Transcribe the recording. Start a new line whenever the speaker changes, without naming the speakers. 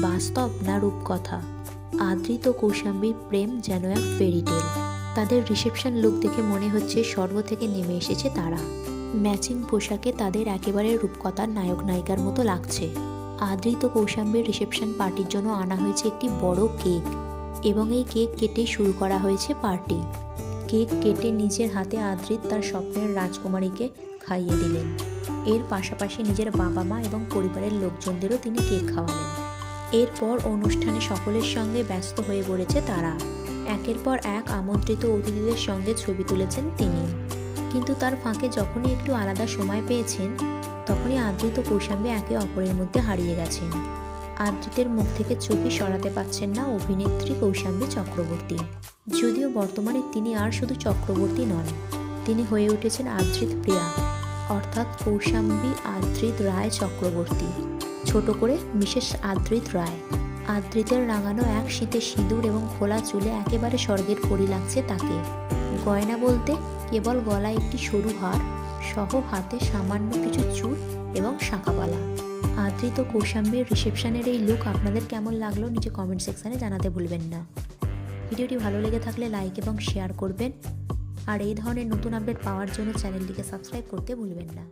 বাস্তব না রূপকথা? আদ্রিত ও কৌশাম্বীর প্রেম যেন এক ফেরিটেল। তাদের রিসেপশন লুক দেখে মনে হচ্ছে স্বর্গ থেকে নেমে এসেছে তারা। ম্যাচিং পোশাকে তাদের একেবারে রূপকথার নায়ক নায়িকার মতো লাগছে। আদ্রিত কৌশাম্বীর রিসেপশন পার্টির জন্য আনা হয়েছে একটি বড় কেক এবং এই কেক কেটে শুরু করা হয়েছে পার্টি। কেক কেটে নিজের হাতে আদ্রিত তার স্বপ্নের রাজকুমারীকে খাইয়ে দিলেন। এর পাশাপাশি নিজের বাবা মা এবং পরিবারের লোকজনদেরও তিনি কেক খাওয়ালেন। এরপর অনুষ্ঠানে সকলের সঙ্গে ব্যস্ত হয়ে পড়েছে তারা। একের পর এক আমন্ত্রিত অতিথিদের সঙ্গে ছবি তুলেছেন তিনি। কিন্তু তার ফাঁকে যখনই একটু আলাদা সময় পেয়েছেন তখনই আদ্রিত কৌশাম্বী একে অপরের মধ্যে হারিয়ে গেছেন। আদ্রিতের মুখ থেকে চোখই সরাতে পারছেন না অভিনেত্রী কৌশাম্বী চক্রবর্তী। যদিও বর্তমানে তিনি আর শুধু চক্রবর্তী নন, তিনি হয়ে উঠেছেন আদ্রিত প্রিয়া, অর্থাৎ কৌশাম্বী আদ্রিত রায় চক্রবর্তী, ছোট করে মিসেস আদ্রিত রায়। আদ্রিতের রাঙানো এক শীতে সিঁদুর এবং খোলা চুলে একেবারে স্বর্গের পরী লাগছে তাকে। গয়না বলতে কেবল গলায় একটি সরু হার সহ হাতে সামান্য কিছু চুল এবং শাঁখাবালা। আদ্রিত কৌশাম্বীর রিসেপশনের এই লুক আপনাদের কেমন লাগলো নিচে কমেন্ট সেকশানে জানাতে ভুলবেন না। ভিডিওটি ভালো লেগে থাকলে লাইক এবং শেয়ার করবেন, আর এই ধরনের নতুন আপডেট পাওয়ার জন্য চ্যানেলটিকে সাবস্ক্রাইব করতে ভুলবেন না।